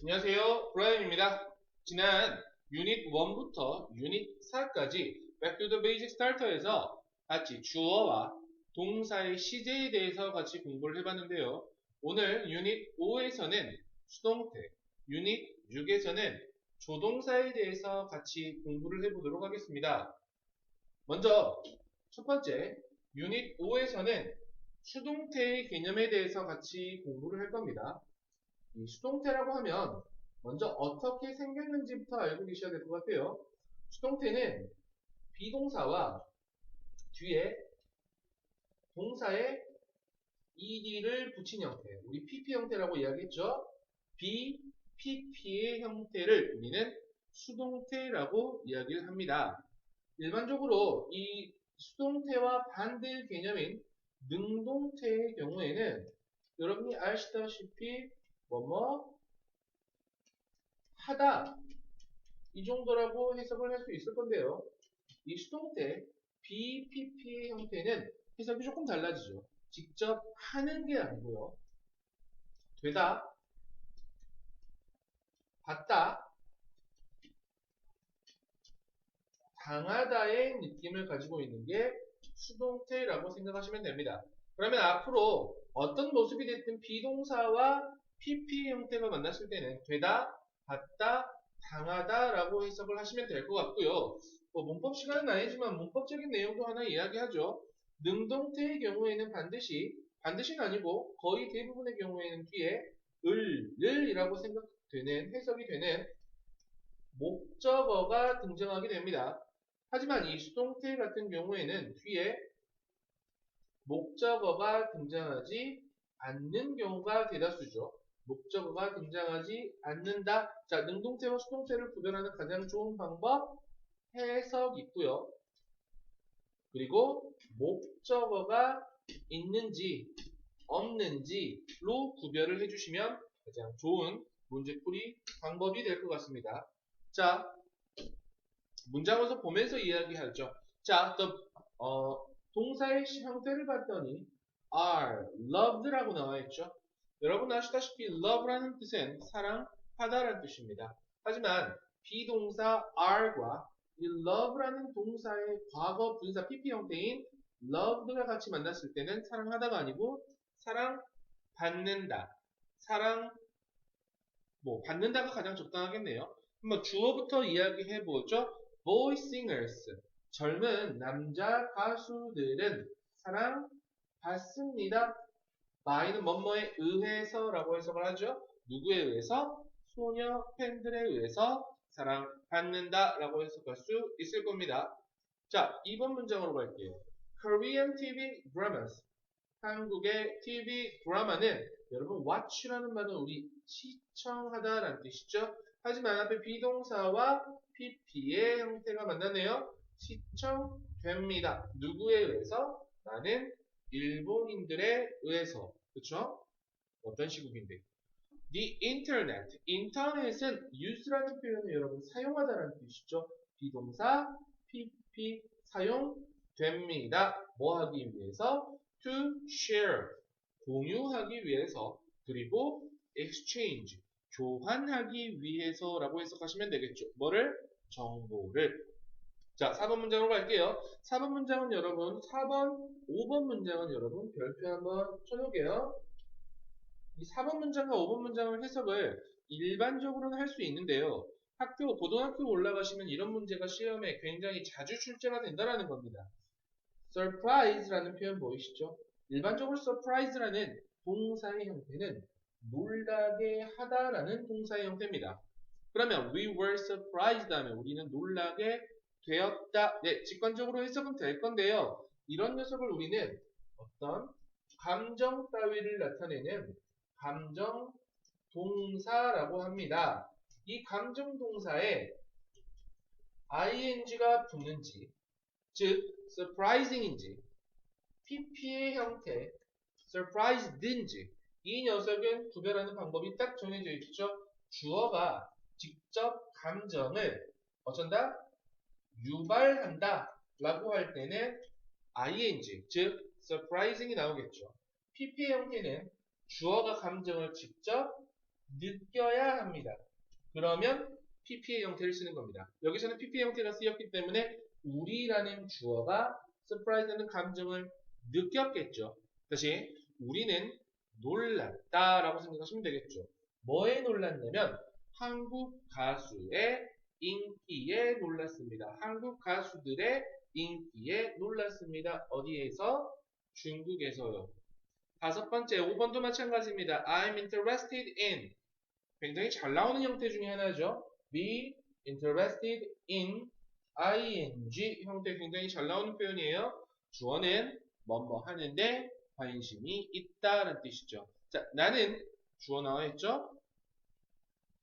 안녕하세요. 브라이언입니다. 지난 유닛 1부터 유닛 4까지 Back to the Basic Starter에서 같이 주어와 동사의 시제에 대해서 같이 공부를 해봤는데요. 오늘 유닛 5에서는 수동태, 유닛 6에서는 조동사에 대해서 같이 공부를 해보도록 하겠습니다. 먼저 첫 번째, 유닛 5에서는 수동태의 개념에 대해서 같이 공부를 할 겁니다. 이 수동태라고 하면 먼저 어떻게 생겼는지부터 알고 계셔야 될 것 같아요. 수동태는 비동사와 뒤에 동사에 ed를 붙인 형태, 우리 pp 형태라고 이야기했죠. pp의 형태를 우리는 수동태라고 이야기를 합니다. 일반적으로 이 수동태와 반대 개념인 능동태의 경우에는 여러분이 아시다시피 뭐뭐 하다 이 정도라고 해석을 할 수 있을 건데요. 이 수동태 BPP의 형태는 해석이 조금 달라지죠. 직접 하는 게 아니고요. 되다, 받다, 당하다의 느낌을 가지고 있는 게 수동태라고 생각하시면 됩니다. 그러면 앞으로 어떤 모습이 됐든 비동사와 PP 형태가 만났을 때는 되다, 받다, 당하다라고 해석을 하시면 될 것 같고요. 문법 시간은 아니지만 문법적인 내용도 하나 이야기하죠. 능동태의 경우에는 반드시는 아니고 거의 대부분의 경우에는 뒤에 을이라고 생각되는 해석이 되는 목적어가 등장하게 됩니다. 하지만 이 수동태 같은 경우에는 뒤에 목적어가 등장하지 않는 경우가 대다수죠. 목적어가 등장하지 않는다. 자, 능동태와 수동태를 구별하는 가장 좋은 방법 해석 있고요. 그리고 목적어가 있는지 없는지로 구별을 해주시면 가장 좋은 문제풀이 방법이 될 것 같습니다. 자, 문장에서 보면서 이야기하죠. 자, 동사의 형태를 봤더니 are loved라고 나와있죠. 여러분 아시다시피 love라는 뜻은 사랑하다라는 뜻입니다. 하지만 비동사 are과 이 love라는 동사의 과거 분사 PP 형태인 loved가 같이 만났을 때는 사랑하다가 아니고 사랑받는다. 받는다가 가장 적당하겠네요. 한번 주어부터 이야기해보죠. Boy singers, 젊은 남자 가수들은 사랑받습니다. by는 뭐뭐에 의해서라고 해석을 하죠. 누구에 의해서? 소녀 팬들에 의해서 사랑받는다라고 해석할 수 있을 겁니다. 자, 2번 문장으로 갈게요. Korean TV dramas, 한국의 TV 드라마는 여러분 watch라는 말은 우리 시청하다라는 뜻이죠. 하지만 앞에 비동사와 pp의 형태가 만나네요. 시청됩니다. 누구에 의해서? 나는 일본인들에 의해서. 그쵸? 어떤 시국인데? The internet. 인터넷은 use라는 표현을 여러분 사용하다라는 뜻이죠. 비동사 pp 사용됩니다. 뭐 하기 위해서? To share. 공유하기 위해서. 그리고 exchange. 교환하기 위해서라고 해석하시면 되겠죠. 뭐를? 정보를. 자, 4번 문장으로 갈게요. 4번 문장은 여러분, 5번 문장은 여러분 별표 한번 쳐놓을게요. 이 4번 문장과 5번 문장을 해석을 일반적으로는 할 수 있는데요. 고등학교 올라가시면 이런 문제가 시험에 굉장히 자주 출제가 된다는 겁니다. surprise라는 표현 보이시죠? 일반적으로 surprise라는 동사의 형태는 놀라게 하다라는 동사의 형태입니다. 그러면 we were surprised 하면 우리는 놀라게 되었다. 네, 직관적으로 해석은 될 건데요. 이런 녀석을 우리는 어떤 감정 따위를 나타내는 감정 동사라고 합니다. 이 감정 동사에 ing가 붙는지, 즉 surprising인지, pp의 형태, surprised인지 이 녀석은 구별하는 방법이 딱 정해져 있죠. 주어가 직접 감정을 어쩐다? 유발한다 라고 할 때는 ing, 즉 surprising이 나오겠죠. pp의 형태는 주어가 감정을 직접 느껴야 합니다. 그러면 PP의 형태를 쓰는 겁니다. 여기서는 PP의 형태가 쓰였기 때문에 우리라는 주어가 surprise라는 감정을 느꼈겠죠. 다시 우리는 놀랐다라고 생각하시면 되겠죠. 뭐에 놀랐냐면 한국 가수의 인기에 놀랐습니다. 한국 가수들의 인기에 놀랐습니다. 어디에서? 중국에서요. 다섯 번째, 5번도 마찬가지입니다. I'm interested in. 굉장히 잘 나오는 형태 중에 하나죠. be interested in ing 형태 굉장히 잘 나오는 표현이에요. 주어는 뭐뭐 하는데 관심이 있다라는 뜻이죠. 자, 나는 주어 나와 있죠?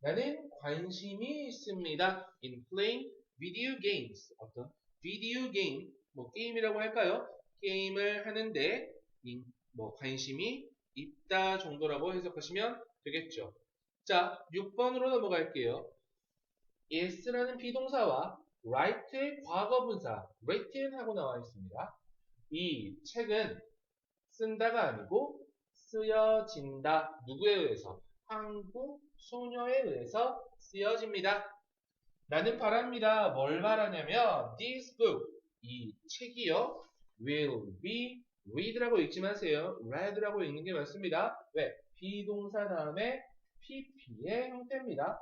나는 관심이 있습니다. in playing video games. 어떤 video game, 뭐 게임이라고 할까요? 게임을 하는데 뭐 관심이 있다 정도라고 해석하시면 되겠죠. 자, 6번으로 넘어갈게요. is라는 비동사와 write의 과거분사 written 하고 나와 있습니다. 이 책은 쓴다가 아니고 쓰여진다. 누구에 의해서? 한국 소녀에 의해서 쓰여집니다. 나는 바랍니다. 뭘 바라냐면 this book, 이 책이요. will be read라고 읽지 마세요. read라고 읽는 게 맞습니다. 왜? 비동사 다음에 pp의 형태입니다.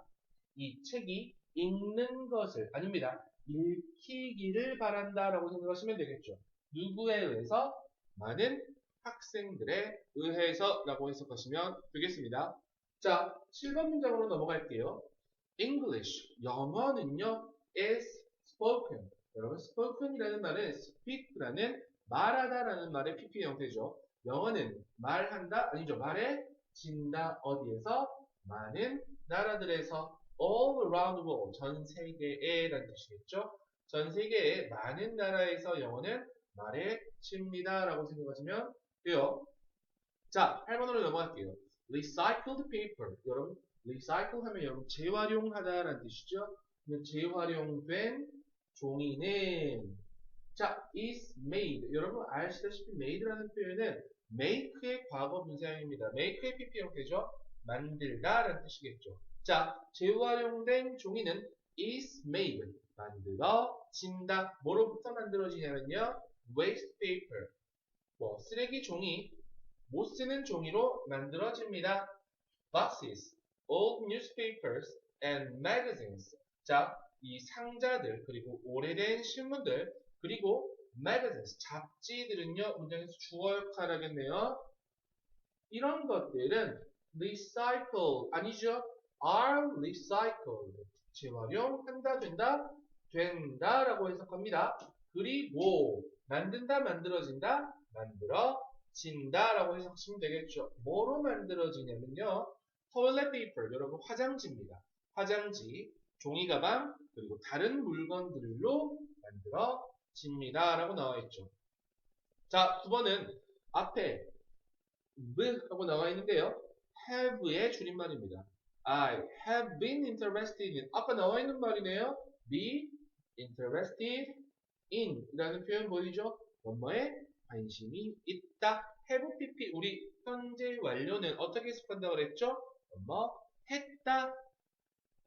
이 책이 읽는 것을 아닙니다. 읽히기를 바란다라고 생각하시면 되겠죠. 누구에 의해서? 많은 학생들에 의해서라고 해석하시면 되겠습니다. 자, 7번 문장으로 넘어갈게요. English, 영어는요, is spoken. 여러분, spoken이라는 말은 speak라는 말하다라는 말의 PP 형태죠. 영어는 말한다, 아니죠. 말해진다. 어디에서? 많은 나라들에서 all around the world, 전 세계에 라는 뜻이겠죠. 전 세계의 많은 나라에서 영어는 말해집니다. 라고 생각하시면 돼요. 자, 8번으로 넘어갈게요. recycled paper. 여러분, recycle 하면 여러분 재활용하다라는 뜻이죠. 재활용된 종이는 자, is made. 여러분 아시다시피 made라는 표현은 make의 과거 분사형입니다. make의 PP 형태죠. 만들다라는 뜻이겠죠. 자, 재활용된 종이는 is made. 만들어진다. 뭐로부터 만들어지냐면요. waste paper. 뭐 쓰레기 종이, 못 쓰는 종이로 만들어집니다. boxes, old newspapers and magazines. 자, 이 상자들, 그리고 오래된 신문들, 그리고 magazines, 잡지들은요, 문장에서 주어 역할을 하겠네요. 이런 것들은 recycle, 아니죠? are recycled. 재활용한다, 된다, 된다라고 해석합니다. 그리고 만든다, 만들어진다, 만들어진다라고 해석하시면 되겠죠. 뭐로 만들어지냐면요. toilet paper, 여러분 화장지입니다. 화장지, 종이 가방, 그리고 다른 물건들로 만들어집니다. 라고 나와 있죠. 자, 9번은 앞에 have하고 나와 있는데요. have의 줄임말입니다. I have been interested in. 아까 나와 있는 말이네요. be interested in 이라는 표현 보이죠? 뭐뭐에 관심이 있다. have pp 우리 현재 완료는 어떻게 해석한다고 그랬죠? 뭐뭐 했다,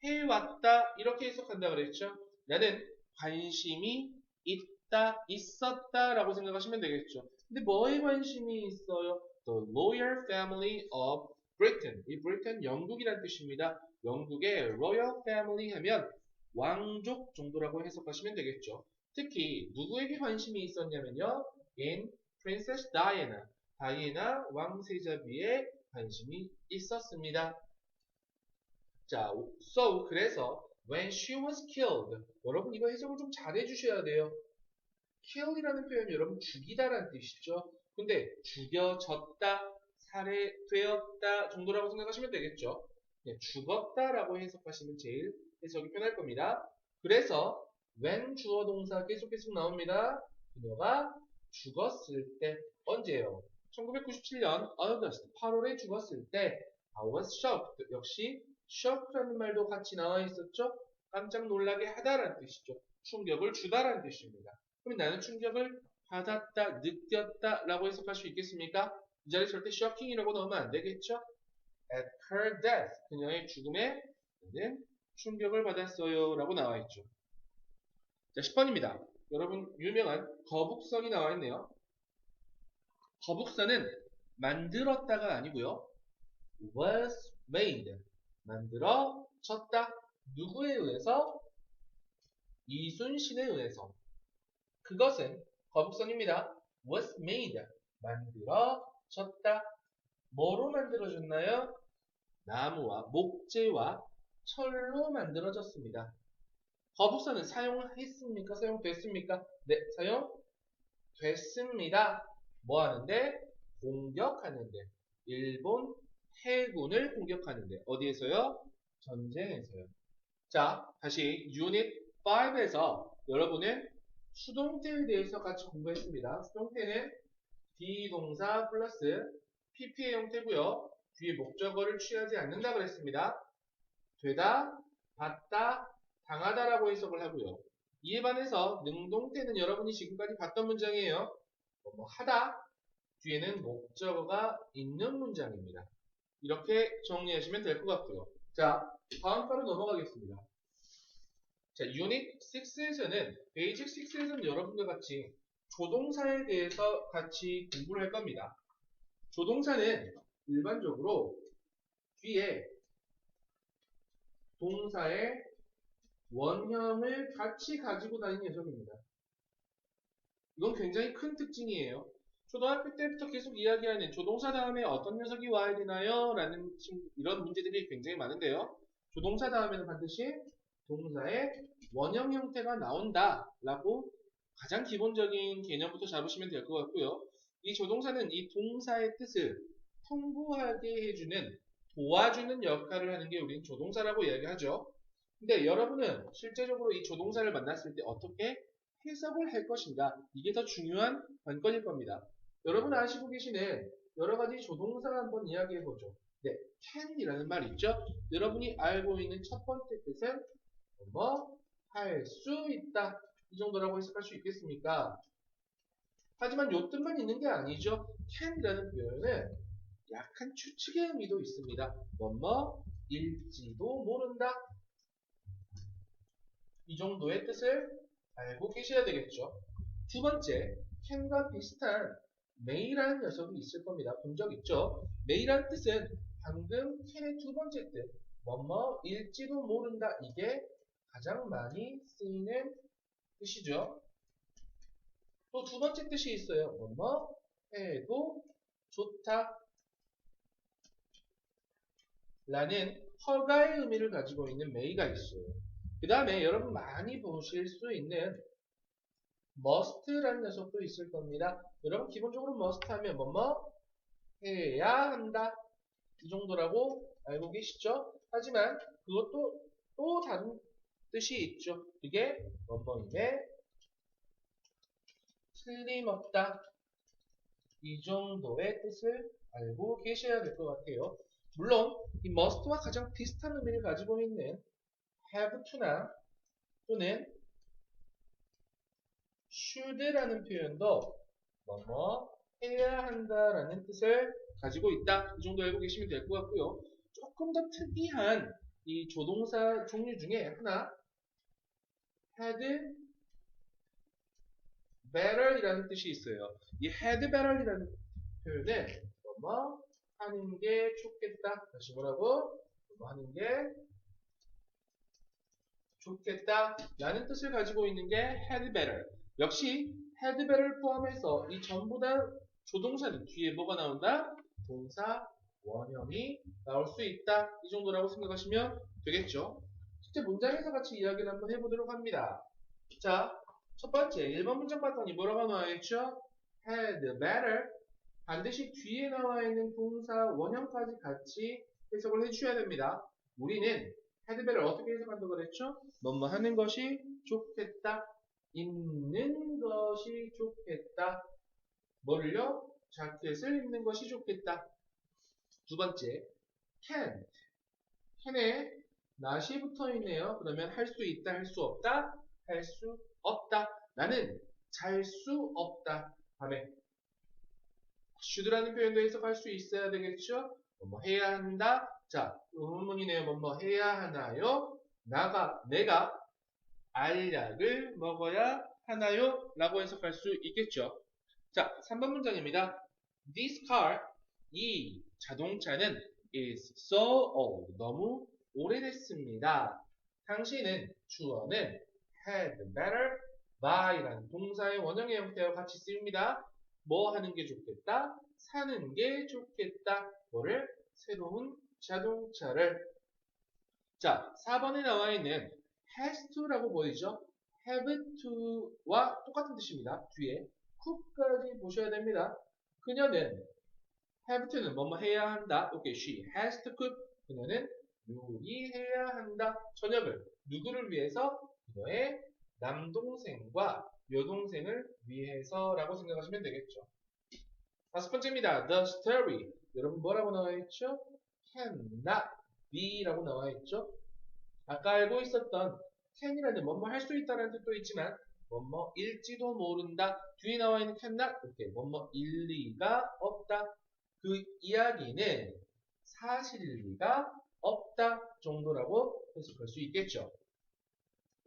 해왔다 이렇게 해석한다고 그랬죠? 나는 관심이 있다, 있었다 라고 생각하시면 되겠죠. 근데 뭐에 관심이 있어요? The royal family of Britain. 이 Britain 영국이란 뜻입니다. 영국의 royal family 하면 왕족 정도라고 해석하시면 되겠죠. 특히 누구에게 관심이 있었냐면요. in Princess Diana. 다이애나 왕세자비에 관심이 있었습니다. 자, so 그래서 when she was killed. 여러분 이거 해석을 좀 잘 해주셔야 돼요. kill이라는 표현이 여러분 죽이다라는 뜻이죠. 근데 죽여졌다, 살해되었다 정도라고 생각하시면 되겠죠. 네, 죽었다라고 해석하시면 제일 해석이 편할 겁니다. 그래서 when 주어 동사 계속 나옵니다. 그녀가 죽었을 때 언제예요? 1997년 August 8월에 죽었을 때 I was shocked. 역시 shock라는 말도 같이 나와 있었죠. 깜짝 놀라게 하다라는 뜻이죠. 충격을 주다라는 뜻입니다. 그럼 나는 충격을 받았다, 느꼈다 라고 해석할 수 있겠습니까? 이 자리에 절대 shocking이라고 넣으면 안 되겠죠? at her death. 그녀의 죽음에 그는 충격을 받았어요. 라고 나와 있죠. 자, 10번입니다. 여러분, 유명한 거북선이 나와 있네요. 거북선은 만들었다가 아니고요. was made. 만들어졌다. 누구에 의해서? 이순신에 의해서. 그것은 거북선입니다. was made. 만들어졌다. 뭐로 만들어졌나요? 나무와 목재와 철로 만들어졌습니다. 거북선은 사용했습니까? 사용됐습니까? 네, 사용됐습니다. 뭐 하는데? 공격하는데. 일본 해군을 공격하는데. 어디에서요? 전쟁에서요. 자, 다시 유닛 5에서 여러분은 수동태에 대해서 같이 공부했습니다. 수동태는 비동사 플러스 PP의 형태고요. 뒤에 목적어를 취하지 않는다 그랬습니다. 되다, 받다, 당하다라고 해석을 하고요. 이에 반해서 능동태는 여러분이 지금까지 봤던 문장이에요. 하다, 뒤에는 목적어가 있는 문장입니다. 이렇게 정리하시면 될 것 같고요. 자, 다음 바로 넘어가겠습니다. 자, 유닛 6에서는, 베이직 6에서는 여러분과 같이 조동사에 대해서 같이 공부를 할 겁니다. 조동사는 일반적으로 뒤에 동사의 원형을 같이 가지고 다니는 녀석입니다. 이건 굉장히 큰 특징이에요. 초등학교 때부터 계속 이야기하는 조동사 다음에 어떤 녀석이 와야 되나요? 라는 이런 문제들이 굉장히 많은데요. 조동사 다음에는 반드시 동사의 원형 형태가 나온다 라고 가장 기본적인 개념부터 잡으시면 될 것 같고요. 이 조동사는 이 동사의 뜻을 풍부하게 해주는, 도와주는 역할을 하는 게 우리는 조동사라고 이야기하죠. 근데 여러분은 실제적으로 이 조동사를 만났을 때 어떻게 해석을 할 것인가? 이게 더 중요한 관건일 겁니다. 여러분 아시고 계시는 여러 가지 조동사를 한번 이야기해보죠. 네, can이라는 말 있죠? 여러분이 알고 있는 첫 번째 뜻은 할 수 있다. 이 정도라고 해석할 수 있겠습니까? 하지만 요 뜻만 있는 게 아니죠. can이라는 표현은 약한 추측의 의미도 있습니다. 일지도 모른다. 이 정도의 뜻을 알고 계셔야 되겠죠. 두 번째, can과 비슷한 may라는 녀석이 있을 겁니다. 본 적 있죠? may라는 뜻은 방금 can의 두 번째 뜻, 일지도 모른다. 이게 가장 많이 쓰이는 뜻이죠. 또 두 번째 뜻이 있어요. 해도 좋다. 라는 허가의 의미를 가지고 있는 may가 있어요. 그 다음에 여러분 많이 보실 수 있는 must라는 녀석도 있을 겁니다. 여러분 기본적으로 must 하면 해야 한다. 이 정도라고 알고 계시죠? 하지만 그것도 또 다른 뜻이 있죠. 그게 뭐뭐임에 틀림없다. 이 정도의 뜻을 알고 계셔야 될 것 같아요. 물론 이 must와 가장 비슷한 의미를 가지고 있는 have to나 또는 should라는 표현도 해야 한다라는 뜻을 가지고 있다. 이 정도 알고 계시면 될 것 같고요. 조금 더 특이한 이 조동사 종류 중에 하나 had better이라는 뜻이 있어요. 이 had better이라는 표현은 하는 게 좋겠다. 다시 뭐라고? 하는 게 좋겠다 라는 뜻을 가지고 있는 게 had better. 역시 had better를 포함해서 이 전부 다 조동사는 뒤에 뭐가 나온다? 동사 원형이 나올 수 있다. 이 정도라고 생각하시면 되겠죠. 실제 문장에서 같이 이야기를 한번 해보도록 합니다. 자, 첫 번째 1번 문장 봤더니 뭐라고 나와 있죠? had better. 반드시 뒤에 나와 있는 동사 원형까지 같이 해석을 해주셔야 됩니다. 우리는 had better 어떻게 해석한다고 그랬죠? 뭐뭐 하는 것이 좋겠다. 입는 것이 좋겠다. 뭐를요? 자켓을 입는 것이 좋겠다. 두 번째, can't. can에 not이 붙어 있네요. 그러면 할 수 있다, 할 수 없다? 할 수 없다. 나는 잘 수 없다. 다음에 should라는 표현도 해석할 수 있어야 되겠죠? 뭐뭐 해야 한다. 자, 의문문이네요. 뭐뭐 해야 하나요? 내가 알약을 먹어야 하나요? 라고 해석할 수 있겠죠. 자, 3번 문장입니다. This car, 이 자동차는 is so old, 너무 오래됐습니다. 당신은 주어는 had better buy라는 동사의 원형의 형태와 같이 쓰입니다. 뭐 하는 게 좋겠다? 사는 게 좋겠다. 뭐를? 새로운 자동차를. 자, 4번에 나와 있는 has to라고 보이죠? have to와 똑같은 뜻입니다. 뒤에 could까지 보셔야 됩니다. 그녀는 have to는 뭐뭐 해야 한다. 오케이, she has to cook. 그녀는 요리해야 한다. 저녁을 누구를 위해서? 그녀의 남동생과 여동생을 위해서라고 생각하시면 되겠죠. 5번째입니다. The story. 여러분 뭐라고 나와 있죠? cannot be라고 나와 있죠? 아까 알고 있었던 can이라는 뭐뭐 할 수 있다는 뜻도 있지만 뭐뭐일지도 모른다. 뒤에 나와 있는 cannot 이렇게 뭐뭐 일리가 없다. 그 이야기는 사실일 리가 없다 정도라고 해석할 수 있겠죠.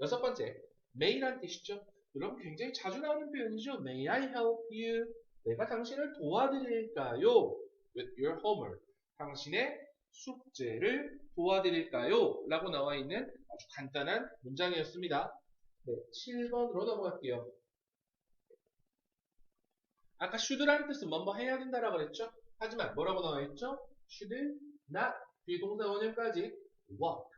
6번째, may란 뜻이죠. 여러분 굉장히 자주 나오는 표현이죠. May I help you? 내가 당신을 도와드릴까요? With your homework. 당신의 숙제를 도와드릴까요? 라고 나와 있는 아주 간단한 문장이었습니다. 네, 7번으로 넘어갈게요. 아까 should라는 뜻은 뭐뭐 해야 된다라고 그랬죠? 하지만 뭐라고 나와 있죠? should not 비동사 원형까지 walk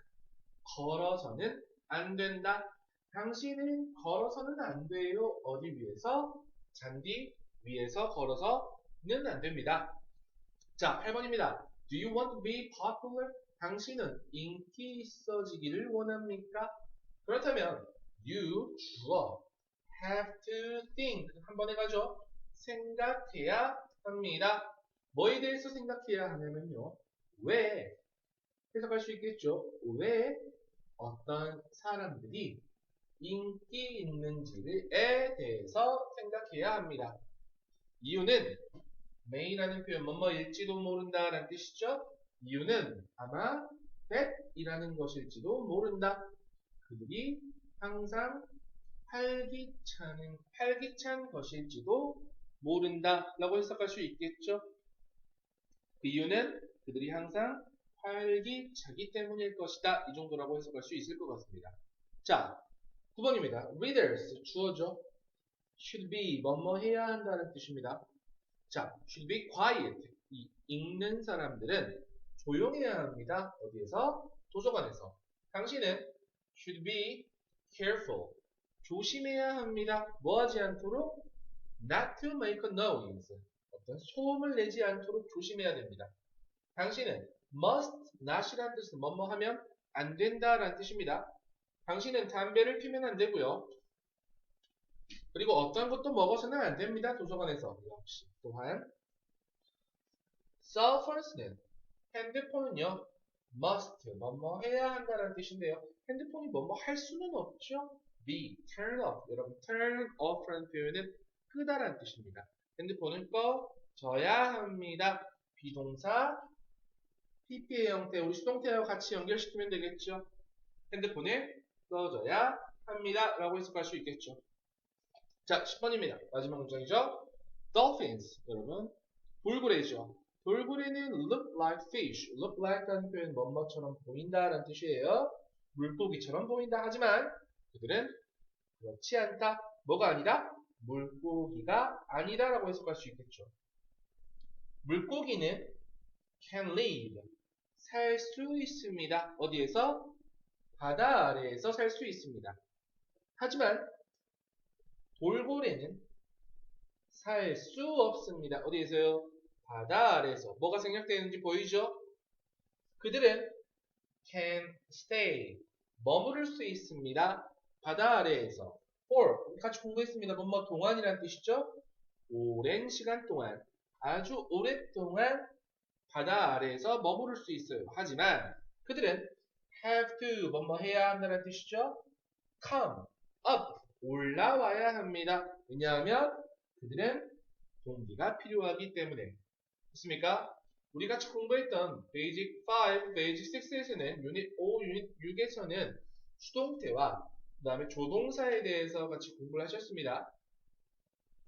걸어서는 안 된다. 당신은 걸어서는 안 돼요. 어디 위에서? 잔디 위에서 걸어서는 안 됩니다. 자, 8번입니다. Do you want to be popular? 당신은 인기 있어지기를 원합니까? 그렇다면 you 주어 have to think 한 번에 가죠. 생각해야 합니다. 뭐에 대해서 생각해야 하냐면요. 왜 해석할 수 있겠죠. 왜 어떤 사람들이 인기 있는지에 대해서 생각해야 합니다. 이유는 may라는 표현 뭐뭐일지도 모른다 라는 뜻이죠. 이유는 아마 that이라는 것일지도 모른다. 그들이 항상 활기찬 것일지도 모른다 라고 해석할 수 있겠죠. 그 이유는 그들이 항상 활기차기 때문일 것이다. 이 정도라고 해석할 수 있을 것 같습니다. 자, 9번입니다. readers, 주어죠. should be, 뭐뭐 해야 한다는 뜻입니다. 자, should be quiet. 이 읽는 사람들은 조용해야 합니다. 어디에서? 도서관에서. 당신은 should be careful. 조심해야 합니다. 뭐 하지 않도록? not to make a noise. 어떤 소음을 내지 않도록 조심해야 됩니다. 당신은 must not이라는 뜻은 뭐뭐 하면 안 된다라는 뜻입니다. 당신은 담배를 피면 안 되고요. 그리고 어떤 것도 먹어서는 안 됩니다. 도서관에서. 역시 또한 cellphones는 핸드폰은요. must 뭐뭐 해야 한다는 뜻인데요. 핸드폰이 뭐뭐 할 수는 없죠. be turn off. 여러분 turn off라는 표현은 끄다라는 뜻입니다. 핸드폰은 꺼져야 합니다. 비동사 PP의 형태 우리 수동태와 같이 연결시키면 되겠죠. 핸드폰을 꺼져야 합니다. 라고 해석할 수 있겠죠. 자, 10번입니다. 마지막 문장이죠. Dolphins. 여러분, 돌고래죠. 돌고래는 look like fish. look like라는 표현 뭐뭐처럼 보인다라는 뜻이에요. 물고기처럼 보인다. 하지만 그들은 그렇지 않다. 뭐가 아니다? 물고기가 아니다라고 해석할 수 있겠죠. 물고기는 can live. 살 수 있습니다. 어디에서? 바다 아래에서 살 수 있습니다. 하지만 돌고래는 살 수 없습니다. 어디에서요? 바다 아래에서. 뭐가 생략되는지 보이죠? 그들은 can stay. 머무를 수 있습니다. 바다 아래에서. for. 같이 공부했습니다. 뭐뭐 동안이라는 뜻이죠? 오랜 시간 동안. 아주 오랫동안 바다 아래에서 머무를 수 있어요. 하지만 그들은 have to. 뭐뭐 해야 한다는 뜻이죠? come up. 올라와야 합니다. 왜냐하면 그들은 동기가 필요하기 때문에. 됐습니까? 우리 같이 공부했던 베이직 5, 베이직 6에서는 유닛 5, 유닛 6에서는 수동태와 그 다음에 조동사에 대해서 같이 공부를 하셨습니다.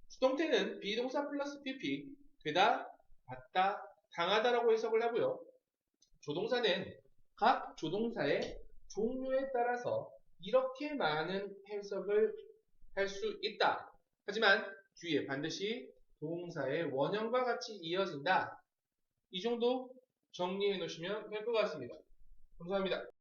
수동태는 비동사 플러스 PP, 되다, 받다, 당하다라고 해석을 하고요. 조동사는 각 조동사의 종류에 따라서 이렇게 많은 해석을 할 수 있다. 하지만 뒤에 반드시 동사의 원형과 같이 이어진다. 이 정도 정리해 놓으시면 될 것 같습니다. 감사합니다.